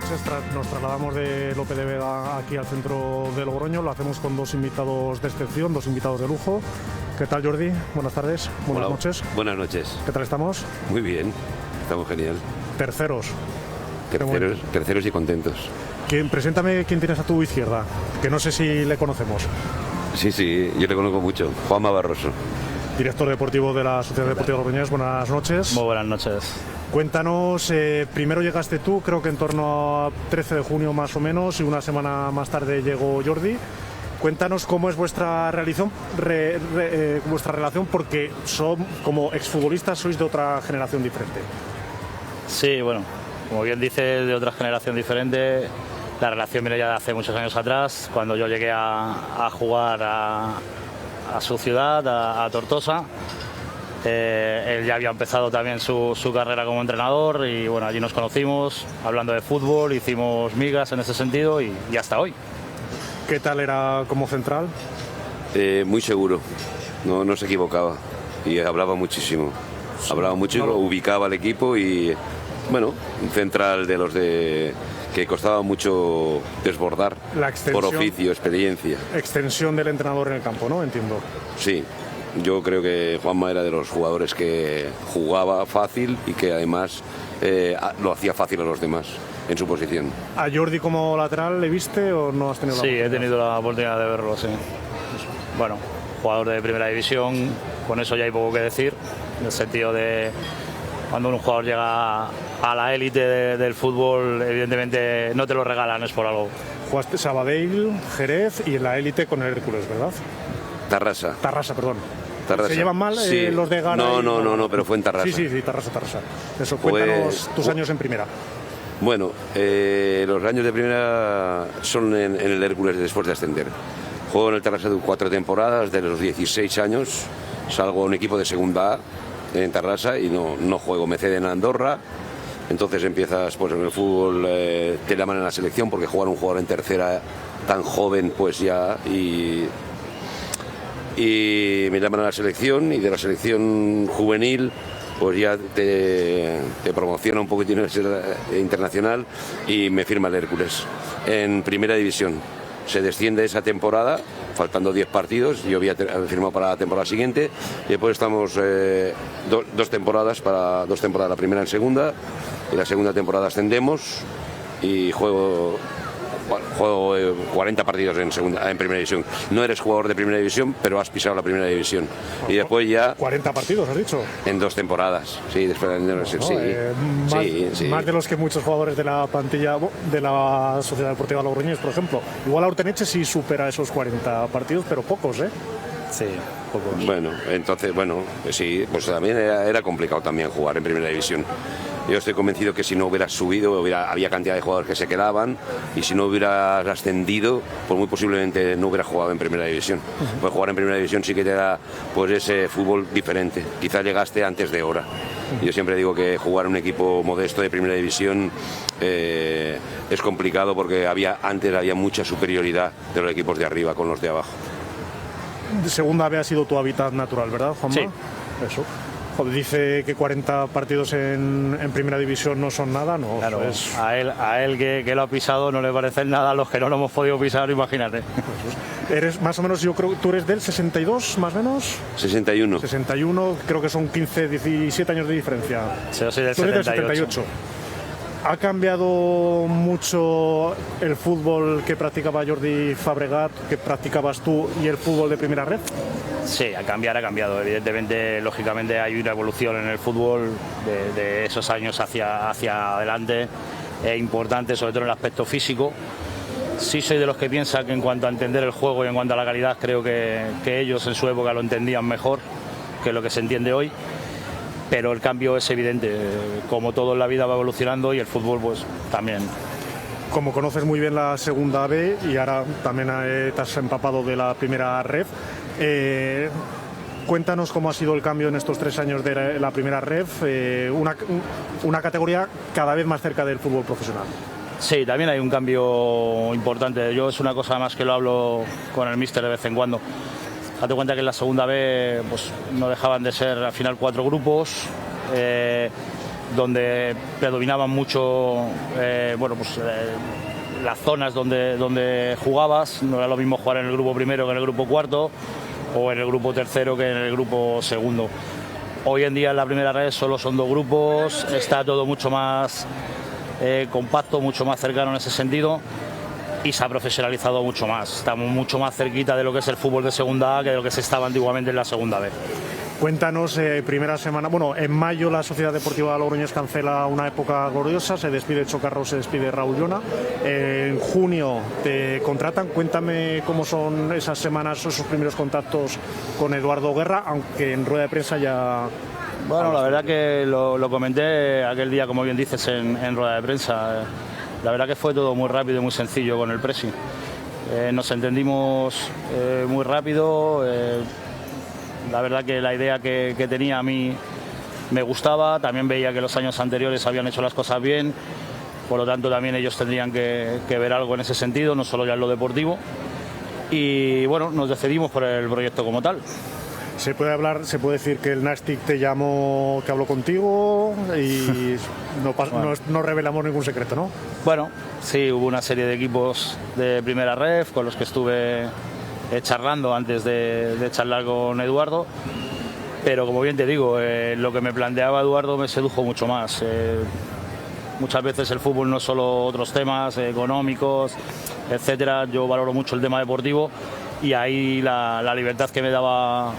meses nos trasladamos de Lope de Vega aquí al centro de Logroño. Lo hacemos con dos invitados de excepción, dos invitados de lujo. ¿Qué tal, Jordi? Buenas tardes, buenas noches. Buenas noches. ¿Qué tal estamos? Muy bien, estamos genial. Terceros. Terceros y contentos. Preséntame quién tienes a tu izquierda, que no sé si le conocemos. Sí, yo le conozco mucho. Juanma Barroso. Director deportivo de la Sociedad Deportiva Logroñés. Buenas noches. Muy buenas noches. Cuéntanos, primero llegaste tú, creo que en torno a 13 de junio más o menos, y una semana más tarde llegó Jordi. Cuéntanos cómo es vuestra relación, porque como exfutbolistas sois de otra generación diferente. Sí, bueno, como bien dices, de otra generación diferente. La relación viene ya de hace muchos años atrás, cuando yo llegué a jugar a su ciudad, a Tortosa. Él ya había empezado también su carrera como entrenador y bueno, allí nos conocimos, hablando de fútbol, hicimos migas en ese sentido y hasta hoy. ¿Qué tal era como central? Muy seguro, no se equivocaba y hablaba muchísimo. Hablaba mucho, ubicaba al equipo y bueno, un central de los que costaba mucho desbordar por oficio, experiencia. Extensión del entrenador en el campo, ¿no? Entiendo. Sí. Yo creo que Juanma era de los jugadores que jugaba fácil y que además lo hacía fácil a los demás en su posición. ¿A Jordi como lateral le viste o no has tenido la oportunidad? Sí, he tenido la oportunidad de verlo, sí. Bueno, jugador de primera división, con eso ya hay poco que decir, en el sentido de cuando un jugador llega a la élite del fútbol, evidentemente no te lo regalan, es por algo. Jugaste Sabadell, Jerez y en la élite con el Hércules, ¿verdad? Tarrasa, perdón. Tarrasa. ¿Se llevan mal los de Gara? No, pero fue en Tarrasa. Sí, Tarrasa. Eso, cuéntanos tus años en primera. Bueno, los años de primera son en el Hércules después de ascender. Juego en el Tarrasa 4 temporadas, de los 16 años salgo a un equipo de segunda A en Tarrasa y no juego, me ceden a Andorra. Entonces empiezas pues en el fútbol, te llaman en la selección porque jugar un jugador en tercera tan joven pues ya y me llaman a la selección y de la selección juvenil pues ya te promociona un poquitín internacional y me firma el Hércules en primera división. Se desciende esa temporada, faltando 10 partidos, yo había firmado para la temporada siguiente y después estamos dos temporadas, la primera en segunda y la segunda temporada ascendemos y juego 40 partidos en primera división. No eres jugador de primera división, pero has pisado la primera división. Y después ya... 40 partidos, has dicho. En 2 temporadas, sí, después más de los que muchos jugadores de la plantilla de la Sociedad Deportiva Logroñés, por ejemplo. Igual Aurteneche sí supera esos 40 partidos, pero pocos, ¿eh? Sí, pocos. Bueno, entonces, sí, pues también era complicado también jugar en primera división. Yo estoy convencido que si no hubieras subido, había cantidad de jugadores que se quedaban y si no hubieras ascendido, pues muy posiblemente no hubieras jugado en primera división. Pues jugar en primera división sí que te da pues ese fútbol diferente. Quizás llegaste antes de hora. Yo siempre digo que jugar en un equipo modesto de primera división es complicado porque antes había mucha superioridad de los equipos de arriba con los de abajo. Segunda B ha sido tu hábitat natural, ¿verdad, Juanma? Sí. Eso. Dice que 40 partidos en primera división no son nada, ¿no? Claro, pues... a él que lo ha pisado no le parecen nada a los que no lo hemos podido pisar, imagínate. Eres más o menos, yo creo que tú eres del 62, más o menos. 61. 61, creo que son 15, 17 años de diferencia. Sí, yo soy del 78. ¿Ha cambiado mucho el fútbol que practicaba Jordi Fabregat, que practicabas tú, y el fútbol de primera red? Sí, ha cambiado. Evidentemente, lógicamente hay una evolución en el fútbol de esos años hacia adelante. Es importante, sobre todo en el aspecto físico. Sí soy de los que piensa que en cuanto a entender el juego y en cuanto a la calidad, creo que ellos en su época lo entendían mejor que lo que se entiende hoy. Pero el cambio es evidente, como todo en la vida va evolucionando y el fútbol pues también. Como conoces muy bien la segunda B y ahora también te has empapado de la primera red, cuéntanos cómo ha sido el cambio en estos 3 años de la primera red, una categoría cada vez más cerca del fútbol profesional. Sí, también hay un cambio importante. Yo es una cosa más que lo hablo con el míster de vez en cuando. Date cuenta que en la segunda B pues, no dejaban de ser al final 4 grupos. donde predominaban mucho las zonas donde jugabas. No era lo mismo jugar en el grupo primero que en el grupo cuarto, o en el grupo tercero que en el grupo segundo. Hoy en día en la primera red solo son 2 grupos, está todo mucho más compacto, mucho más cercano en ese sentido, y se ha profesionalizado mucho más. Estamos mucho más cerquita de lo que es el fútbol de segunda A que de lo que se estaba antiguamente en la segunda B. Cuéntanos, primera semana, bueno, en mayo la Sociedad Deportiva Logroñés cancela una época gloriosa, se despide Chocarro, se despide Raúl Llona. En junio te contratan, cuéntame cómo son esas semanas, esos primeros contactos con Eduardo Guerra, aunque en rueda de prensa ya... Bueno, la verdad que lo comenté aquel día, como bien dices, en rueda de prensa. La verdad que fue todo muy rápido y muy sencillo con el pressing. Nos entendimos muy rápido. La verdad que la idea que tenía a mí me gustaba, también veía que los años anteriores habían hecho las cosas bien, por lo tanto también ellos tendrían que ver algo en ese sentido, no solo ya en lo deportivo, y bueno, nos decidimos por el proyecto como tal. Se puede decir que el Nastic te llamó, que habló contigo y no revelamos ningún secreto, ¿no? Bueno, sí, hubo una serie de equipos de primera ref con los que estuve charlando antes de charlar con Eduardo, pero como bien te digo, lo que me planteaba Eduardo me sedujo mucho más. Muchas veces el fútbol no es solo otros temas económicos, etcétera. Yo valoro mucho el tema deportivo, y ahí la libertad que me daba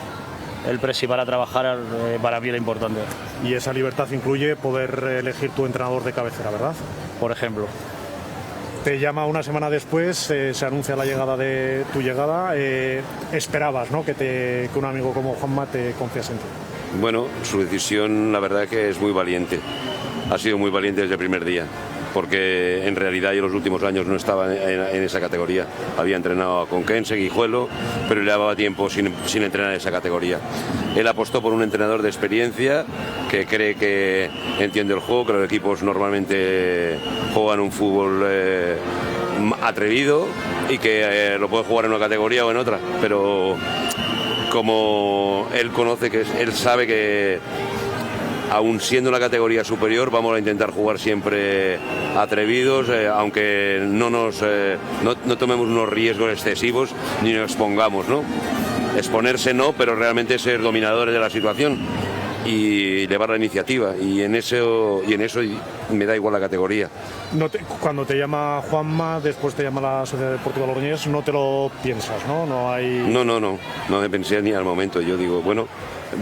el presi para trabajar para mí era importante. Y esa libertad incluye poder elegir tu entrenador de cabecera, ¿verdad? Por ejemplo. Te llama una semana después, se anuncia la llegada de tu llegada. Esperabas, ¿no?, que un amigo como Juanma te confiase en ti. Bueno, su decisión la verdad que es muy valiente. Ha sido muy valiente desde el primer día, porque en realidad yo en los últimos años no estaba en esa categoría. Había entrenado con Kense, Guijuelo, pero le llevaba tiempo sin entrenar en esa categoría. Él apostó por un entrenador de experiencia que cree que entiende el juego, que los equipos normalmente juegan un fútbol atrevido y que lo puede jugar en una categoría o en otra, pero como él conoce, él sabe que aún siendo una categoría superior vamos a intentar jugar siempre atrevidos, aunque no tomemos unos riesgos excesivos ni nos expongamos, ¿no? Exponerse no, pero realmente ser dominadores de la situación y llevar la iniciativa, y en eso me da igual la categoría. Cuando te llama Juanma, después te llama la Sociedad Deportiva Logroñés, no te lo piensas, ¿no? No me pensé ni al momento. Yo digo, bueno,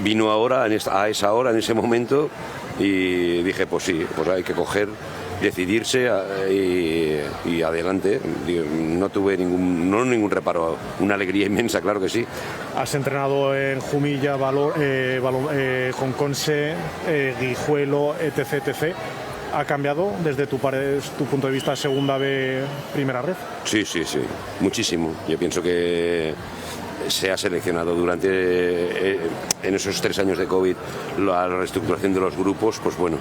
vino ahora, a esa hora, en ese momento, y dije, pues sí, pues hay que coger, decidirse y adelante. No tuve ningún reparo, una alegría inmensa, claro que sí. Has entrenado en Jumilla, Jonconse, Guijuelo, etc. ¿Ha cambiado desde tu punto de vista segunda B, primera red? Sí, muchísimo. Yo pienso que se ha seleccionado en esos 3 años de COVID la reestructuración de los grupos, pues bueno,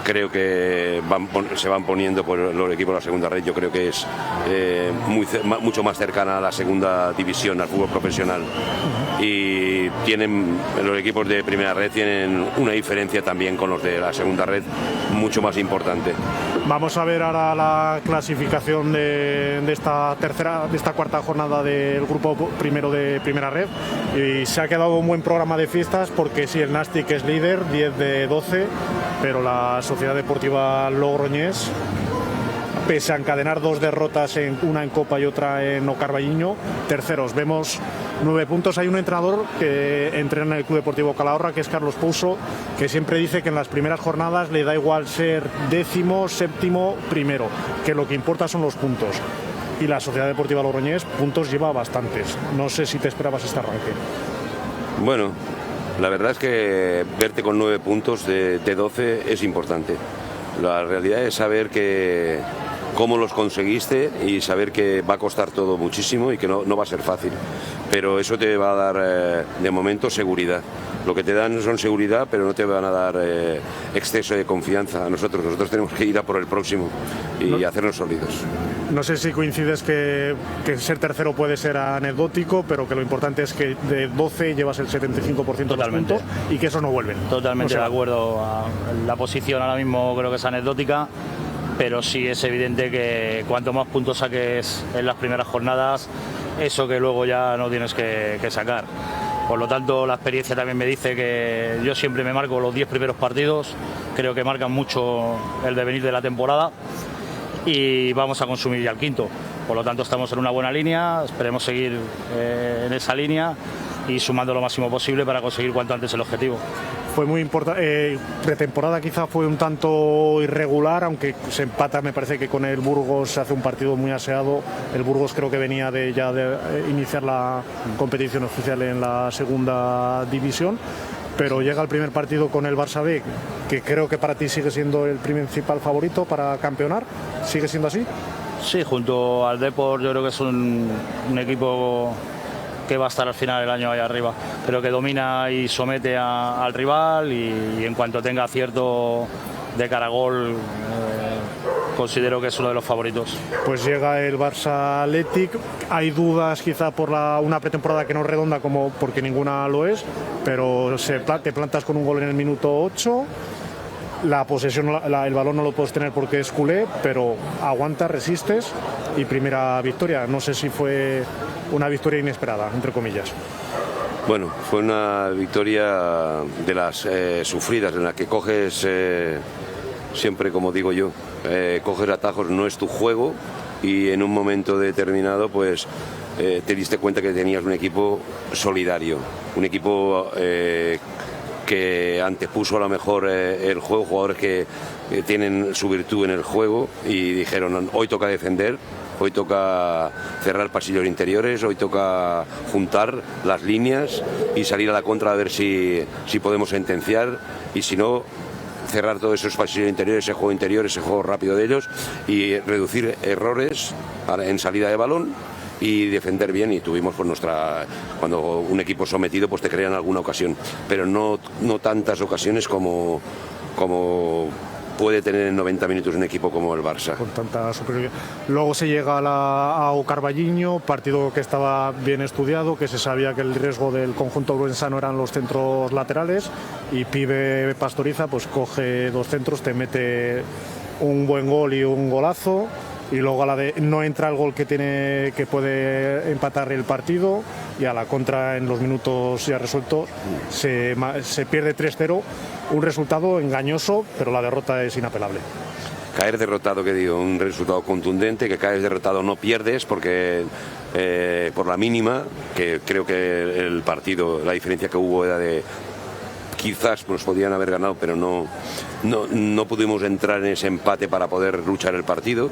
creo que se van poniendo los equipos de la segunda red. Yo creo que es mucho más cercana a la segunda división, al fútbol profesional, y los equipos de primera red tienen una diferencia también con los de la segunda red mucho más importante. Vamos a ver ahora la clasificación de esta cuarta jornada del grupo primero de primera red, y se ha quedado un buen programa de fiestas, porque sí, el Nastic es líder, 10 de 12, pero la Sociedad Deportiva Logroñés, pese a encadenar 2 derrotas, una en Copa y otra en Ocarballiño, terceros. Vemos 9 puntos. Hay un entrenador que entrena en el Club Deportivo Calahorra, que es Carlos Pouso, que siempre dice que en las primeras jornadas le da igual ser 10º, 7º, primero, que lo que importa son los puntos. Y la Sociedad Deportiva Logroñés puntos lleva bastantes. No sé si te esperabas este arranque. Bueno, la verdad es que verte con 9 puntos de 12 es importante. La realidad es saber cómo los conseguiste y saber que va a costar todo muchísimo y que no va a ser fácil. Pero eso te va a dar de momento seguridad. Lo que te dan son seguridad, pero no te van a dar exceso de confianza a nosotros. Nosotros tenemos que ir a por el próximo y hacernos sólidos. No sé si coincides que ser tercero puede ser anecdótico, pero que lo importante es que de 12 llevas el 75% de los puntos y que eso no vuelven. Totalmente de acuerdo. La posición ahora mismo creo que es anecdótica, pero sí es evidente que cuanto más puntos saques en las primeras jornadas, eso que luego ya no tienes que sacar. Por lo tanto, la experiencia también me dice que yo siempre me marco los 10 primeros partidos, creo que marcan mucho el devenir de la temporada y vamos a consumir ya el quinto. Por lo tanto, estamos en una buena línea, esperemos seguir en esa línea y sumando lo máximo posible para conseguir cuanto antes el objetivo. Fue muy importante, pretemporada quizá fue un tanto irregular, aunque se empata, me parece que con el Burgos se hace un partido muy aseado. El Burgos creo que venía de iniciar la competición oficial en la segunda división, pero llega el primer partido con el Barça B, que creo que para ti sigue siendo el principal favorito para campeonar. ¿Sigue siendo así? Sí, junto al Depor yo creo que es un equipo que va a estar al final del año ahí arriba, pero que domina y somete al rival y en cuanto tenga acierto de cara a gol considero que es uno de los favoritos. Pues llega el Barça Athletic, hay dudas quizá por una pretemporada que no es redonda como porque ninguna lo es, pero te plantas con un gol en el minuto 8. La posesión, el balón no lo puedes tener porque es culé, pero aguantas, resistes y primera victoria. No sé si fue una victoria inesperada, entre comillas. Bueno, fue una victoria de las sufridas, en la que coges, siempre como digo yo, coges atajos, no es tu juego y en un momento determinado pues te diste cuenta que tenías un equipo solidario, un equipo que antepuso a lo mejor el juego, jugadores que tienen su virtud en el juego y dijeron hoy toca defender, hoy toca cerrar pasillos interiores, hoy toca juntar las líneas y salir a la contra a ver si podemos sentenciar y si no cerrar todos esos pasillos interiores, ese juego interior, ese juego rápido de ellos y reducir errores en salida de balón y defender bien y tuvimos pues cuando un equipo sometido pues te crean alguna ocasión, pero no tantas ocasiones como puede tener en 90 minutos un equipo como el Barça. Con tanta superioridad. Luego se llega a Carballiño, partido que estaba bien estudiado, que se sabía que el riesgo del conjunto bruensano eran los centros laterales y Pibe Pastoriza pues coge 2 centros, te mete un buen gol y un golazo. Y luego a la de no entra el gol que puede empatar el partido y a la contra en los minutos ya resueltos se pierde 3-0, un resultado engañoso, pero la derrota es inapelable. Caer derrotado, que digo, un resultado contundente, que caes derrotado no pierdes porque por la mínima, que creo que el partido, la diferencia que hubo era de quizás nos podían haber ganado, pero no pudimos entrar en ese empate para poder luchar el partido,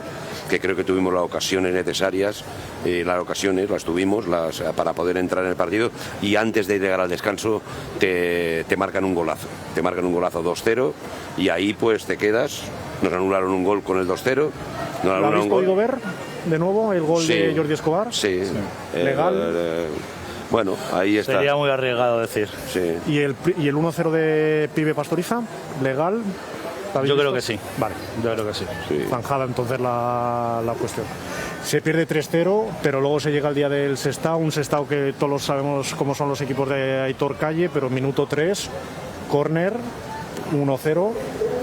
que creo que tuvimos las ocasiones necesarias, las tuvimos para poder entrar en el partido y antes de llegar al descanso te marcan un golazo 2-0 y ahí pues te quedas. Nos anularon un gol con el 2-0. ¿Lo habéis podido ver de nuevo, el gol de Jordi Escobar? Sí. ¿Legal? Bueno, ahí está. Sería muy arriesgado decir. Sí. ¿Y el 1-0 de Pibe Pastoriza? ¿Legal? Yo creo que sí. Vale. Yo creo que sí. Zanjada entonces la cuestión. Se pierde 3-0, pero luego se llega al día del Sestao, un Sestao que todos sabemos cómo son los equipos de Aitor Calle, pero minuto 3, córner, 1-0.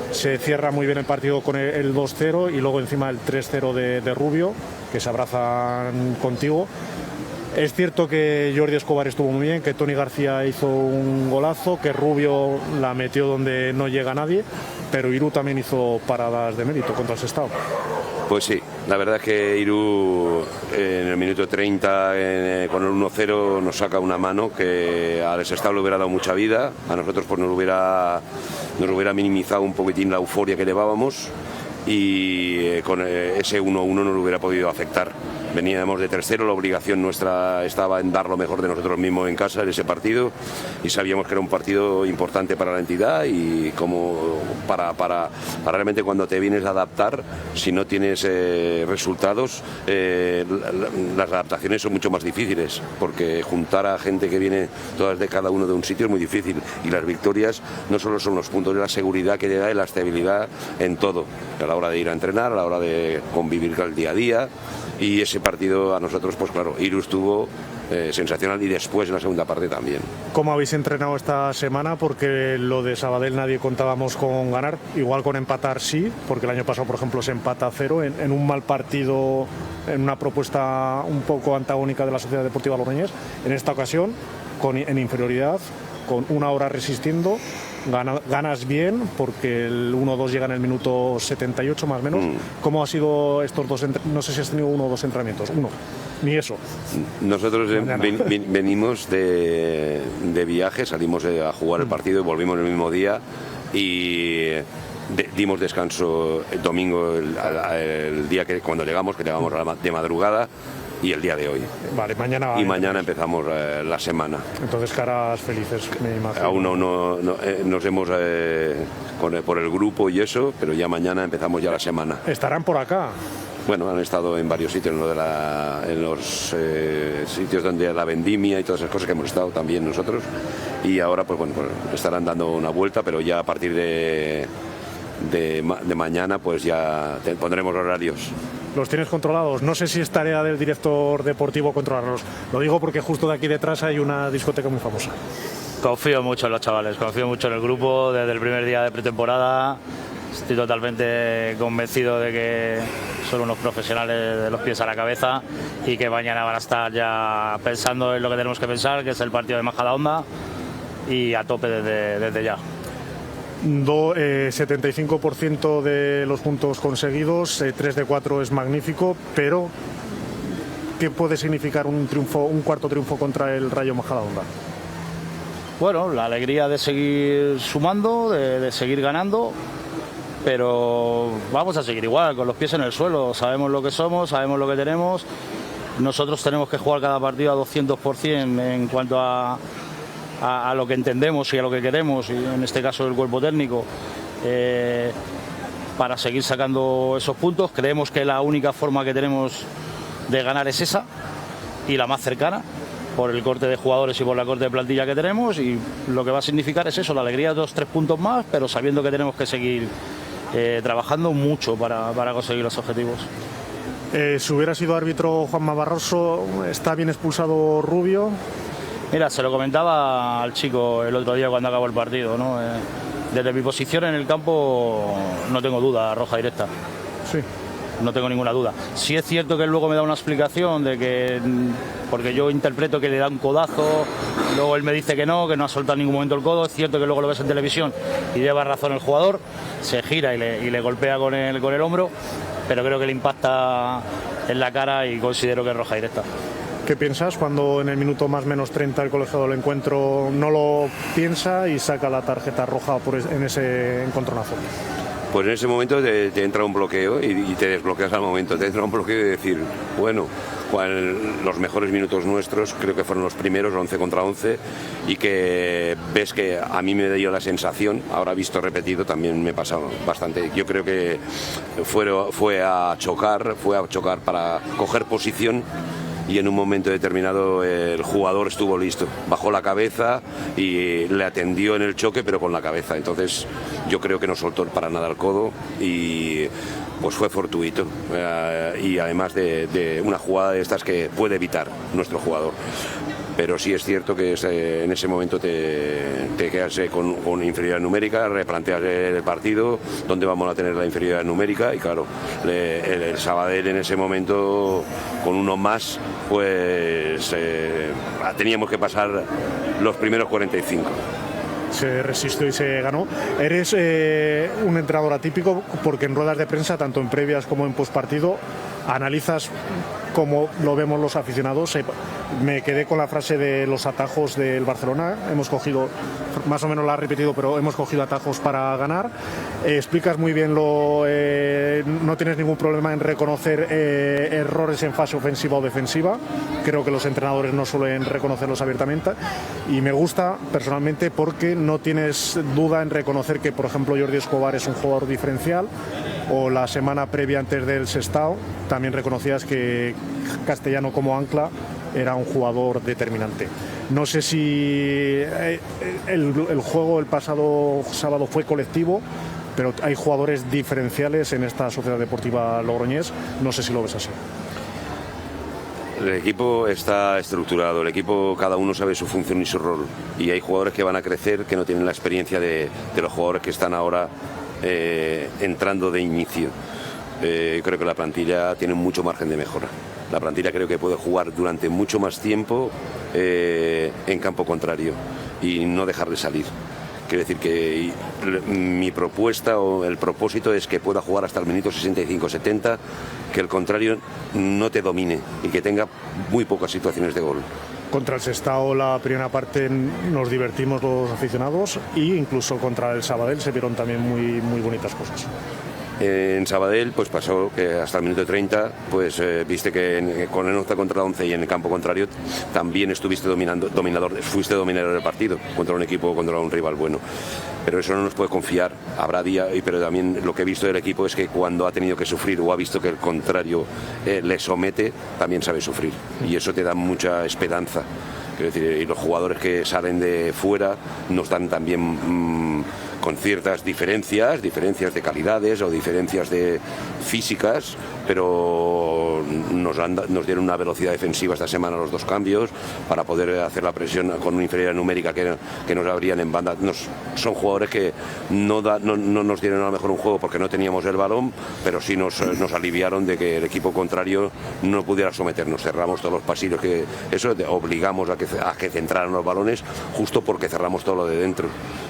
Se cierra muy bien el partido con el 2-0 y luego encima el 3-0 de Rubio, que se abrazan contigo. Es cierto que Jordi Escobar estuvo muy bien, que Toni García hizo un golazo, que Rubio la metió donde no llega nadie, pero Irú también hizo paradas de mérito contra el Sestao. Pues sí, la verdad es que Irú en el minuto 30 con el 1-0 nos saca una mano que al Sestao le hubiera dado mucha vida, a nosotros pues nos hubiera minimizado un poquitín la euforia que llevábamos y con ese 1-1 nos hubiera podido afectar. Veníamos de tercero, la obligación nuestra estaba en dar lo mejor de nosotros mismos en casa en ese partido, y sabíamos que era un partido importante para la entidad, y como para realmente cuando te vienes a adaptar, si no tienes resultados, las adaptaciones son mucho más difíciles, porque juntar a gente que viene todas de cada uno de un sitio es muy difícil, y las victorias no solo son los puntos, es la seguridad que te da y la estabilidad en todo, a la hora de ir a entrenar, a la hora de convivir con el día a día. Y ese partido a nosotros, pues claro, Iru estuvo sensacional, y después en la segunda parte también. ¿Cómo habéis entrenado esta semana? Porque lo de Sabadell nadie contábamos con ganar, igual con empatar sí, porque el año pasado, por ejemplo, se empata a 0 en un mal partido, en una propuesta un poco antagónica de la Sociedad Deportiva Logroñés. En esta ocasión, en inferioridad, con una hora resistiendo, ganas bien, porque el 1-2 llega en el minuto 78 más o menos. ¿Cómo ha sido estos dos? No sé si has tenido 1 o 2 entrenamientos. Uno, ni eso. Nosotros venimos de viaje, salimos a jugar el partido y volvimos el mismo día, y dimos descanso el domingo, el día que cuando llegamos, de madrugada, y el día de hoy. Vale, mañana. Y mañana empezamos la semana. Entonces, caras felices, me imagino. Aún no nos hemos por el grupo y eso, pero ya mañana empezamos ya la semana. ¿Estarán por acá? Bueno, han estado en varios sitios, en los sitios donde la vendimia y todas esas cosas que hemos estado también nosotros. Y ahora, pues bueno, estarán dando una vuelta, pero ya a partir de mañana, pues ya pondremos horarios. ¿Los tienes controlados? No sé si es tarea del director deportivo controlarlos. Lo digo porque justo de aquí detrás hay una discoteca muy famosa. Confío mucho en los chavales, confío mucho en el grupo desde el primer día de pretemporada. Estoy totalmente convencido de que son unos profesionales de los pies a la cabeza, y que mañana van a estar ya pensando en lo que tenemos que pensar, que es el partido de Majadahonda, y a tope desde ya. 75% de los puntos conseguidos, 3 de 4 es magnífico, pero ¿qué puede significar un cuarto triunfo contra el Rayo Majadahonda? Bueno, la alegría de seguir sumando, de seguir ganando, pero vamos a seguir igual, con los pies en el suelo. Sabemos lo que somos, sabemos lo que tenemos. Nosotros tenemos que jugar cada partido a 200% en cuanto a lo que entendemos y a lo que queremos, y en este caso el cuerpo técnico, para seguir sacando esos puntos. Creemos que la única forma que tenemos de ganar es esa, y la más cercana, por el corte de jugadores y por la corte de plantilla que tenemos, y lo que va a significar es eso, la alegría de 2-3 puntos más, pero sabiendo que tenemos que seguir trabajando mucho para conseguir los objetivos. Si hubiera sido árbitro Juanma Barroso, ¿está bien expulsado Rubio? Mira, se lo comentaba al chico el otro día cuando acabó el partido, ¿no? Desde mi posición en el campo no tengo duda, roja directa. Sí. No tengo ninguna duda. Sí es cierto que él luego me da una explicación de que, porque yo interpreto que le da un codazo, luego él me dice que no ha soltado en ningún momento el codo. Es cierto que luego lo ves en televisión y lleva razón el jugador, se gira y le golpea con el hombro, pero creo que le impacta en la cara y considero que es roja directa. ¿Qué piensas cuando en el minuto más menos 30 el colegiado del encuentro no lo piensa y saca la tarjeta roja en ese encontronazo? Pues en ese momento te entra un bloqueo y te desbloqueas al momento. Te entra un bloqueo de decir, bueno, los mejores minutos nuestros creo que fueron los primeros, 11 contra 11, y que ves que a mí me dio la sensación, ahora visto repetido también me pasa bastante. Yo creo que fue a chocar para coger posición, y en un momento determinado el jugador estuvo listo, bajó la cabeza y le atendió en el choque, pero con la cabeza. Entonces yo creo que no soltó para nada el codo, y pues fue fortuito, y además de una jugada de estas que puede evitar nuestro jugador. Pero sí es cierto que en ese momento te quedas con inferioridad numérica, replanteas el partido, dónde vamos a tener la inferioridad numérica, y claro, el Sabadell en ese momento, con uno más, pues teníamos que pasar los primeros 45. Se resistió y se ganó. Eres un entrenador atípico, porque en ruedas de prensa, tanto en previas como en postpartido, analizas como lo vemos los aficionados. Me quedé con la frase de los atajos del Barcelona. Hemos cogido, más o menos la has repetido, pero hemos cogido atajos para ganar. Explicas muy bien no tienes ningún problema en reconocer errores en fase ofensiva o defensiva. Creo que los entrenadores no suelen reconocerlos abiertamente, y me gusta personalmente porque no tienes duda en reconocer que, por ejemplo, Jordi Escobar es un jugador diferencial, o la semana previa antes del Sestao también reconocías que Castellano como ancla era un jugador determinante. No sé si el juego el pasado sábado fue colectivo, pero hay jugadores diferenciales en esta Sociedad Deportiva Logroñés. No sé si lo ves así. El equipo está estructurado, el equipo cada uno sabe su función y su rol, y hay jugadores que van a crecer que no tienen la experiencia de los jugadores que están ahora entrando de inicio. Creo que la plantilla tiene mucho margen de mejora. La plantilla creo que puede jugar durante mucho más tiempo en campo contrario y no dejar de salir. Quiero decir que mi propuesta o el propósito es que pueda jugar hasta el minuto 65-70, que el contrario no te domine y que tenga muy pocas situaciones de gol. Contra el Sestao la primera parte nos divertimos los aficionados, e incluso contra el Sabadell se vieron también muy bonitas cosas. En Sabadell pues pasó que hasta el minuto 30 pues viste que con el 11 contra 11 y en el campo contrario también estuviste fuiste dominador del partido contra un equipo, contra un rival bueno, pero eso no nos puede confiar. Habrá día, pero también lo que he visto del equipo es que cuando ha tenido que sufrir o ha visto que el contrario le somete, también sabe sufrir, y eso te da mucha esperanza. Quiero decir, y los jugadores que salen de fuera nos dan también con ciertas diferencias de calidades o diferencias de físicas, pero nos dieron una velocidad defensiva esta semana los dos cambios para poder hacer la presión con una inferioridad numérica que nos abrían en banda. Son jugadores que no nos dieron a lo mejor un juego porque no teníamos el balón, pero sí nos aliviaron de que el equipo contrario no pudiera someternos. Cerramos todos los pasillos, que eso obligamos a que centraran los balones justo porque cerramos todo lo de dentro,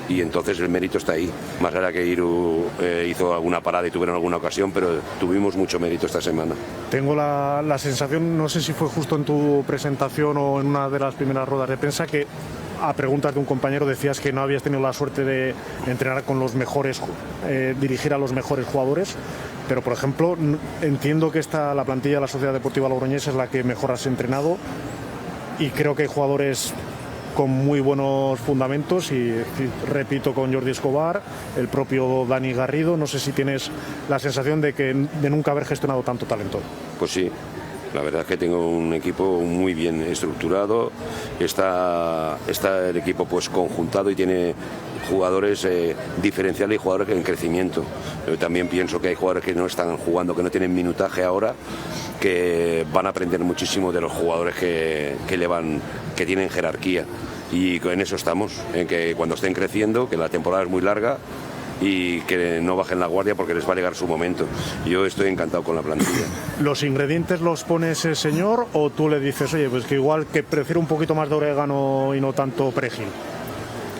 y entonces el mérito está ahí. Más allá que Iru hizo alguna parada y tuvieron alguna ocasión, pero tuvimos mucho mérito esta semana. Tengo la sensación, no sé si fue justo en tu presentación o en una de las primeras ruedas de prensa, que a preguntas de un compañero decías que no habías tenido la suerte de entrenar con los mejores, dirigir a los mejores jugadores, pero por ejemplo entiendo que la plantilla de la Sociedad Deportiva Logroñés es la que mejor has entrenado, y creo que hay jugadores con muy buenos fundamentos, y repito, con Jordi Escobar, el propio Dani Garrido. No sé si tienes la sensación de nunca haber gestionado tanto talento. Pues sí, la verdad es que tengo un equipo muy bien estructurado, está el equipo pues conjuntado y tiene jugadores diferenciales y jugadores en crecimiento. Yo también pienso que hay jugadores que no están jugando, que no tienen minutaje ahora, que van a aprender muchísimo de los jugadores que tienen jerarquía, y en eso estamos, en que cuando estén creciendo, que la temporada es muy larga, y que no bajen la guardia porque les va a llegar su momento. Yo estoy encantado con la plantilla. ¿Los ingredientes los pone ese señor, o tú le dices, oye, pues que igual que prefiero un poquito más de orégano y no tanto perejil?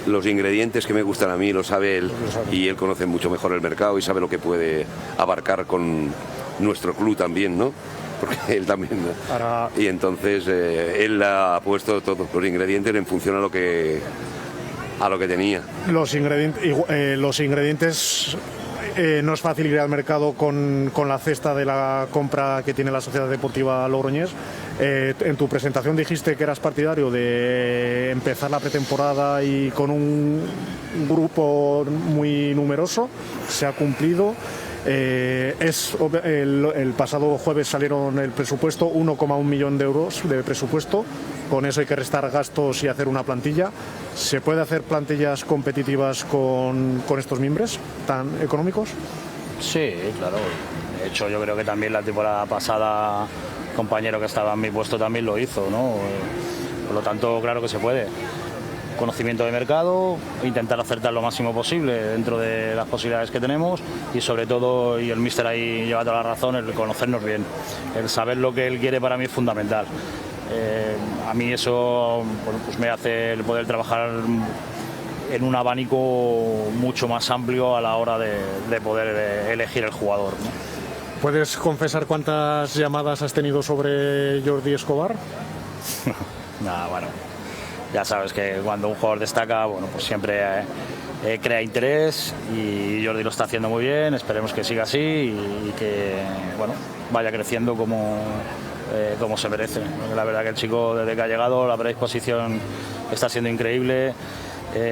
Los ingredientes que me gustan a mí los sabe él, y él conoce mucho mejor el mercado y sabe lo que puede abarcar con nuestro club también, ¿no? Porque él también. Y entonces él ha puesto todos los ingredientes en función a lo que tenía. Los ingredientes no es fácil ir al mercado con la cesta de la compra que tiene la Sociedad Deportiva Logroñés. En tu presentación dijiste que eras partidario de empezar la pretemporada y con un grupo muy numeroso. Se ha cumplido. El pasado jueves salieron el presupuesto, 1,1 millón de euros de presupuesto. Con eso hay que restar gastos y hacer una plantilla. ¿Se puede hacer plantillas competitivas con estos mimbres tan económicos? Sí, claro. De hecho, yo creo que también la temporada pasada, el compañero que estaba en mi puesto también lo hizo, ¿no? Por lo tanto, claro que se puede. Conocimiento de mercado, intentar acertar lo máximo posible dentro de las posibilidades que tenemos, y sobre todo, y el míster ahí lleva toda la razón, el conocernos bien, el saber lo que él quiere para mí es fundamental. A mí eso, bueno, pues me hace el poder trabajar en un abanico mucho más amplio a la hora de poder elegir el jugador, ¿no? ¿Puedes confesar cuántas llamadas has tenido sobre Jordi Escobar? Nada, bueno, ya sabes que cuando un jugador destaca, bueno, pues siempre crea interés, y Jordi lo está haciendo muy bien. Esperemos que siga así y que, bueno, vaya creciendo como se merece. La verdad que el chico, desde que ha llegado, la predisposición está siendo increíble.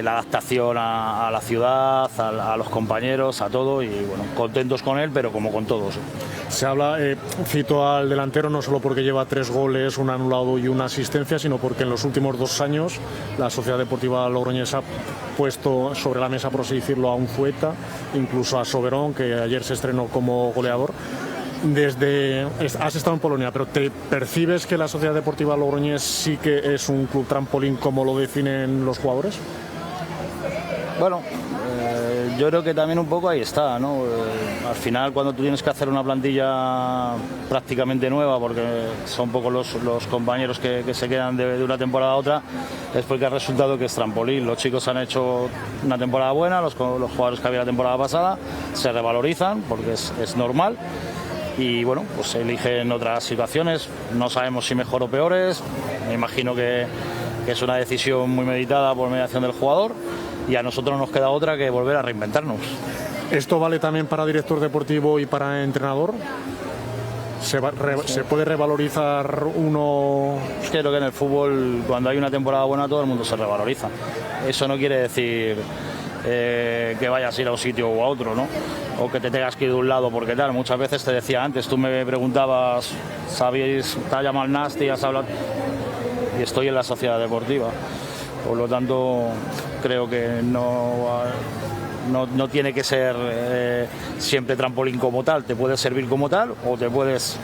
La adaptación a la ciudad, a los compañeros, a todo, y bueno, contentos con él, pero como con todos. Se habla, cito al delantero no solo porque lleva 3 goles, un anulado y una asistencia, sino porque en los últimos 2 años la Sociedad Deportiva Logroñesa ha puesto sobre la mesa, por así decirlo, a Unzueta, incluso a Soberón, que ayer se estrenó como goleador. Has estado en Polonia, pero ¿te percibes que la Sociedad Deportiva Logroñés sí que es un club trampolín como lo definen los jugadores? Bueno, yo creo que también un poco ahí está, ¿no? Al final, cuando tú tienes que hacer una plantilla prácticamente nueva, porque son pocos los compañeros que se quedan de una temporada a otra, es porque el resultado que es trampolín. Los chicos han hecho una temporada buena, los jugadores que había la temporada pasada se revalorizan, porque es normal. Y bueno, pues se eligen otras situaciones, no sabemos si mejor o peores. Me imagino que es una decisión muy meditada por mediación del jugador, y a nosotros no nos queda otra que volver a reinventarnos. ¿Esto vale también para director deportivo y para entrenador? ¿Se puede revalorizar uno? Creo que en el fútbol, cuando hay una temporada buena, todo el mundo se revaloriza. Eso no quiere decir que vayas a ir a un sitio o a otro, ¿no? O que te tengas que ir de un lado porque tal. Muchas veces te decía antes, tú me preguntabas, ¿sabéis? ¿Te ha llamado el Nasti? ¿Has hablado? Y estoy en la Sociedad Deportiva. Por lo tanto, creo que no tiene que ser siempre trampolín como tal. Te puede servir como tal, o te puedes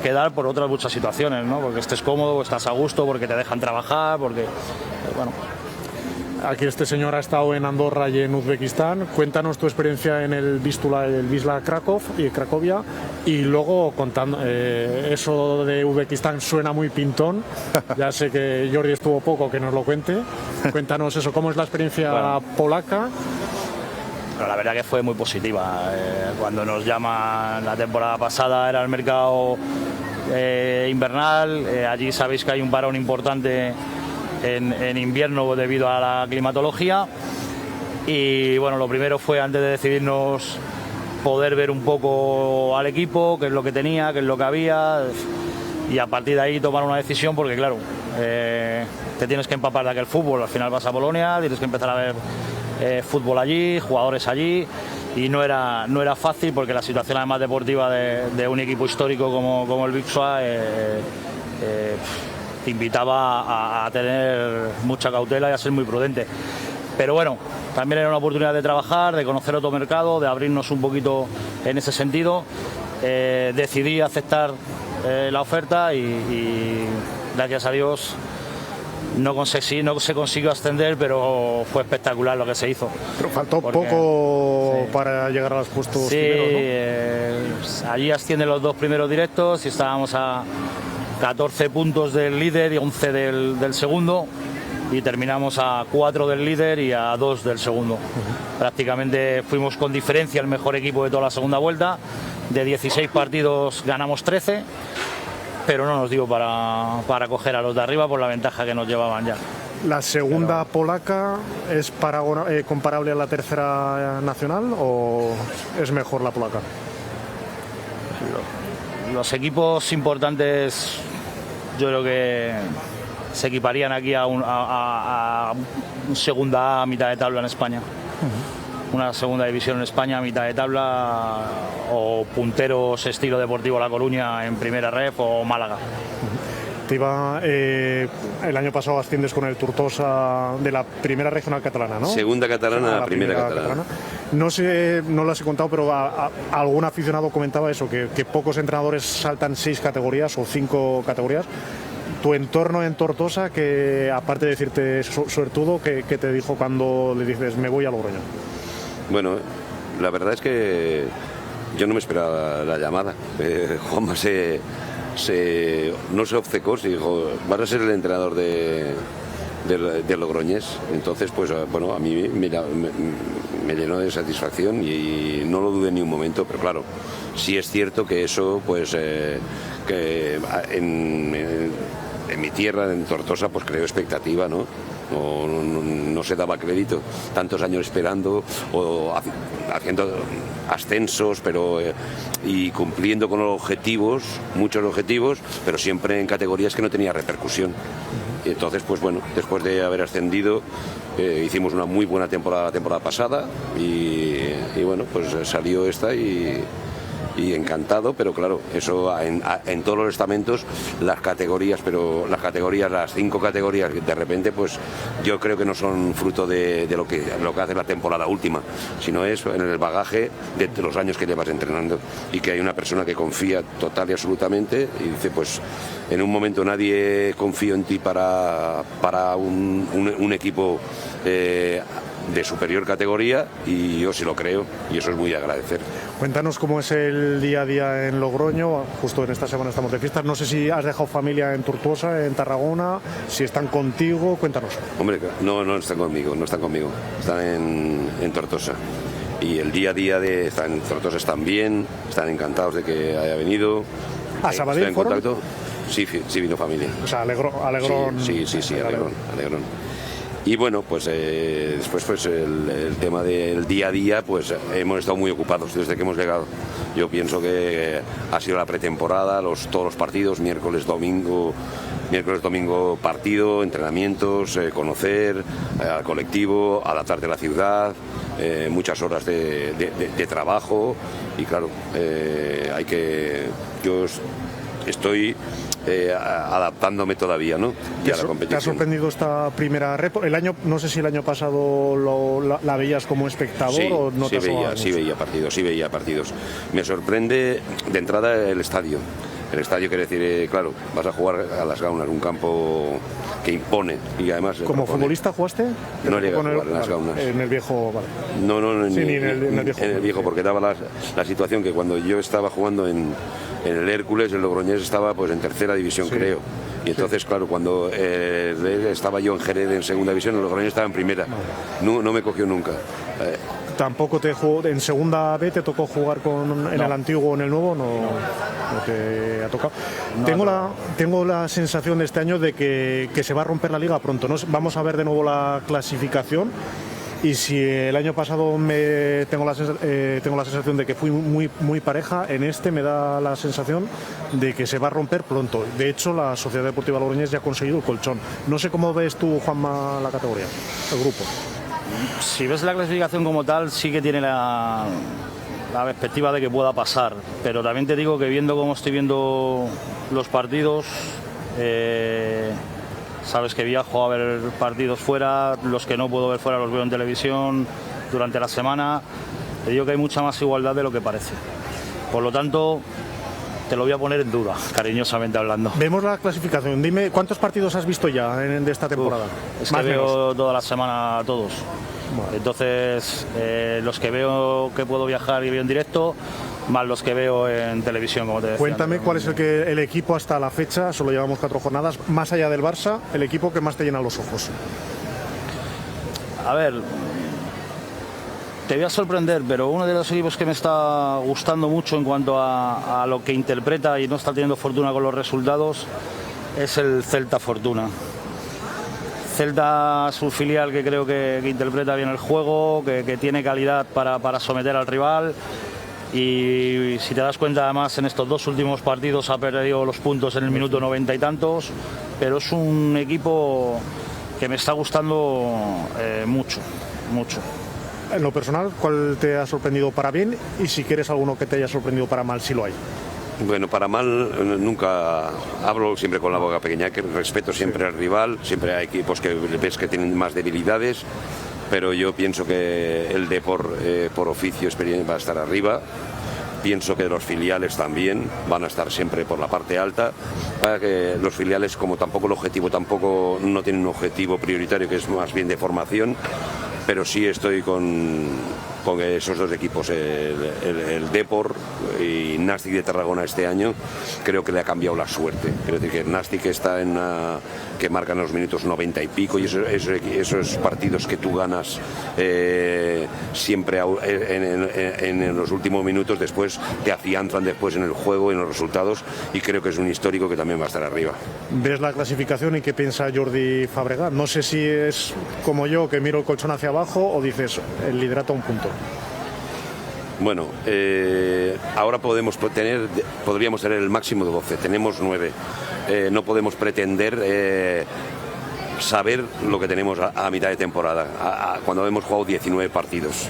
quedar por otras muchas situaciones, ¿no? Porque estés cómodo, estás a gusto, porque te dejan trabajar, porque, bueno. Aquí este señor ha estado en Andorra y en Uzbekistán. Cuéntanos tu experiencia en el Wisla Cracovia, y luego contando eso de Uzbekistán suena muy pintón. Ya sé que Jordi estuvo poco, que nos lo cuente. Cuéntanos eso, ¿cómo es la experiencia polaca? Pero la verdad que fue muy positiva. Cuando nos llaman la temporada pasada era el mercado invernal. Allí sabéis que hay un parón importante en invierno debido a la climatología, y bueno, lo primero fue, antes de decidirnos, poder ver un poco al equipo, qué es lo que tenía, qué es lo que había, y a partir de ahí tomar una decisión, porque claro, te tienes que empapar de aquel fútbol. Al final vas a Polonia, tienes que empezar a ver fútbol allí, jugadores allí, y no era fácil, porque la situación además deportiva de un equipo histórico como el Wisła te invitaba a tener mucha cautela y a ser muy prudente. Pero bueno, también era una oportunidad de trabajar, de conocer otro mercado, de abrirnos un poquito en ese sentido. Decidí aceptar la oferta y gracias a Dios no se consiguió ascender, pero fue espectacular lo que se hizo. Pero faltó poco para llegar a los puestos primeros, ¿no? Allí ascienden los 2 primeros directos y estábamos a 14 puntos del líder y 11 del segundo, y terminamos a 4 del líder y a 2 del segundo. Prácticamente fuimos con diferencia el mejor equipo de toda la segunda vuelta. De 16 partidos ganamos 13, pero no nos dio para coger a los de arriba por la ventaja que nos llevaban ya. ¿La segunda polaca es comparable a la tercera nacional, o es mejor la polaca? Los equipos importantes, yo creo que se equiparían aquí a un segunda A, mitad de tabla en España. Una segunda división en España a mitad de tabla, o punteros estilo Deportivo La Coruña en primera ref, o Málaga. El año pasado asciendes con el Tortosa de la primera regional catalana, ¿no? Segunda catalana, la primera catalana. No sé, no lo has contado, pero algún aficionado comentaba eso, que pocos entrenadores saltan 6 categorías o 5 categorías. Tu entorno en Tortosa, que aparte de decirte suertudo, ¿qué te dijo cuando le dices me voy a Logroño? Bueno, la verdad es que yo no me esperaba la llamada. Juanma no se obcecó, se dijo, vas a ser el entrenador de Logroñés. Entonces, pues bueno, a mí me me llenó de satisfacción y no lo dudé ni un momento, pero claro, sí es cierto que eso, pues, que en mi tierra, en Tortosa, pues creó expectativa, ¿no? No se daba crédito, tantos años esperando o haciendo ascensos, pero y cumpliendo con los objetivos, muchos objetivos, pero siempre en categorías que no tenía repercusión. Y entonces, pues bueno, después de haber ascendido, hicimos una muy buena temporada la temporada pasada y bueno, pues salió esta y encantado, pero claro, eso en todos los estamentos, las categorías, las 5 categorías, de repente, pues yo creo que no son fruto de lo que hace la temporada última, sino es en el bagaje de los años que llevas entrenando y que hay una persona que confía total y absolutamente y dice, pues en un momento nadie confío en ti para un equipo de superior categoría y yo sí lo creo y eso es muy de agradecer. Cuéntanos cómo es el día a día en Logroño, justo en esta semana estamos de fiestas, no sé si has dejado familia en Tortosa, en Tarragona, si están contigo, cuéntanos. Hombre, no están conmigo, están en Tortosa. Y el día a día están en Tortosa están bien, están encantados de que haya venido. ¿A Sabadell estoy en contacto? Sí, vino familia. O sea, Alegrón. Sí, Alegrón. Y bueno, pues después pues el tema del día a día, pues hemos estado muy ocupados desde que hemos llegado. Yo pienso que ha sido la pretemporada, todos los partidos, miércoles, domingo partido, entrenamientos, conocer al colectivo, adaptarte a la ciudad, muchas horas de trabajo y claro, yo estoy adaptándome todavía, ¿no? Y a la competición. ¿Te ha sorprendido esta primera rep? No sé si el año pasado la veías como espectador sí, o no te sí veía partidos. Me sorprende de entrada el estadio. El estadio quiere decir, claro, vas a jugar a Las Gaunas, un campo que impone y además... ¿Como futbolista jugaste? No llegué a jugar en Las Gaunas. En el viejo, vale. No, sí, en el viejo. En el viejo, porque daba la situación que cuando yo estaba jugando en el Hércules, el Logroñés estaba pues en tercera división, sí, creo. Y entonces, claro, cuando estaba yo en Jerez en segunda división, el Logroñés estaba en primera. No me cogió nunca. ¿Tampoco te jugó en segunda B? ¿Te tocó jugar en el antiguo o en el nuevo? No te ha tocado. Tengo la sensación de este año de que se va a romper la liga pronto, ¿no? Vamos a ver de nuevo la clasificación. Y si el año pasado tengo la sensación de que fui muy pareja, en este me da la sensación de que se va a romper pronto. De hecho, la Sociedad Deportiva Logroñés ya ha conseguido el colchón. No sé cómo ves tú, Juanma, la categoría, el grupo. Si ves la clasificación como tal, sí que tiene la perspectiva de que pueda pasar. Pero también te digo que viendo cómo estoy viendo los partidos... Sabes que viajo a ver partidos fuera, los que no puedo ver fuera los veo en televisión durante la semana. Te digo que hay mucha más igualdad de lo que parece. Por lo tanto, te lo voy a poner en duda, cariñosamente hablando. Vemos la clasificación. Dime, ¿cuántos partidos has visto ya de esta temporada? Es que veo toda la semana todos. Bueno. Entonces, los que veo que puedo viajar y veo en directo, más los que veo en televisión, como te decía. Cuéntame cuál es el equipo hasta la fecha, solo llevamos 4 jornadas, más allá del Barça, el equipo que más te llena los ojos. A ver, te voy a sorprender, pero uno de los equipos que me está gustando mucho en cuanto a lo que interpreta y no está teniendo fortuna con los resultados es el Celta Fortuna. Celta es un filial que creo que interpreta bien el juego, que tiene calidad para someter al rival. Y si te das cuenta, además en estos 2 últimos partidos ha perdido los puntos en el minuto 90 y tantos, pero es un equipo que me está gustando mucho. En lo personal, ¿cuál te ha sorprendido para bien? Y si quieres alguno que te haya sorprendido para mal, si lo hay. Bueno, para mal nunca hablo, siempre con la boca pequeña, que respeto siempre al rival, siempre hay equipos que ves que tienen más debilidades. Pero yo pienso que el de por oficio experiencia va a estar arriba. Pienso que los filiales también van a estar siempre por la parte alta. Para que los filiales, como tampoco no tienen un objetivo prioritario, que es más bien de formación, pero sí estoy con con esos dos equipos, el Depor y Nàstic de Tarragona este año, creo que le ha cambiado la suerte. Quiero decir que el Nàstic está que marcan los minutos 90 y pico, y esos partidos que tú ganas siempre en los últimos minutos, después te afianzan después en el juego y en los resultados, y creo que es un histórico que también va a estar arriba. ¿Ves la clasificación y qué piensa Jordi Fabregat? No sé si es como yo, que miro el colchón hacia abajo, o dices el liderato a un punto. Bueno, ahora podríamos tener el máximo de 12, tenemos 9. No podemos pretender saber lo que tenemos a mitad de temporada, cuando hemos jugado 19 partidos.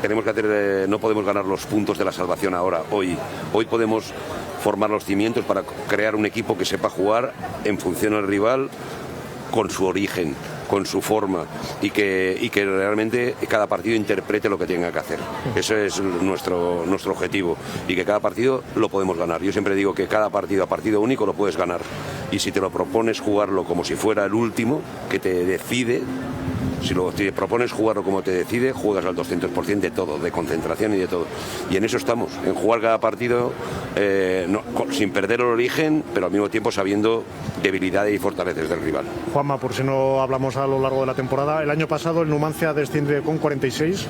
Tenemos que hacer, no podemos ganar los puntos de la salvación ahora, hoy podemos formar los cimientos para crear un equipo que sepa jugar en función al rival, con su origen, con su forma, y que realmente cada partido interprete lo que tenga que hacer. Eso es nuestro objetivo, y que cada partido lo podemos ganar. Yo siempre digo que cada partido, a partido único, lo puedes ganar, y si te lo propones jugarlo como si fuera el último que te decide, si te propones jugarlo como te decide, juegas al 200% de todo, de concentración y de todo. Y en eso estamos, en jugar cada partido sin perder el origen, pero al mismo tiempo sabiendo debilidades y fortalezas del rival. Juanma, por si no hablamos a lo largo de la temporada, el año pasado el Numancia desciende con 46,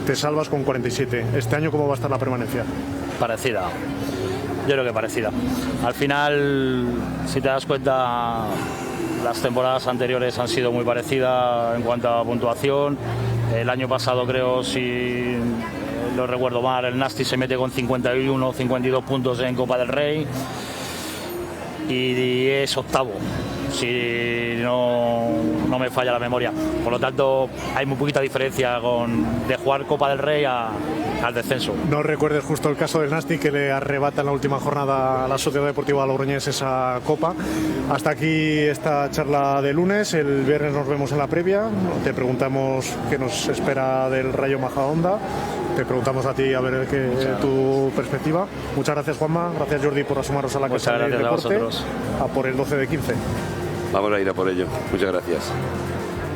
te salvas con 47. ¿Este año cómo va a estar la permanencia? Parecida. Yo creo que parecida. Al final, si te das cuenta, las temporadas anteriores han sido muy parecidas en cuanto a puntuación. El año pasado, creo, si lo recuerdo mal, el Nàstic se mete con 51, 52 puntos en Copa del Rey y es octavo, si no me falla la memoria. Por lo tanto, hay muy poquita diferencia de jugar Copa del Rey al descenso. No recuerdes justo el caso del Nàstic, que le arrebata en la última jornada a la Sociedad Deportiva Logroñés esa copa. Hasta aquí esta charla de lunes. El viernes nos vemos en la previa. Te preguntamos qué nos espera del Rayo Majadahonda. Te preguntamos a ti a ver tu perspectiva. Muchas gracias, Juanma. Gracias, Jordi, por asomaros a la casa del deporte. A por el 12 de 15. Vamos a ir a por ello. Muchas gracias.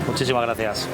Muchísimas gracias.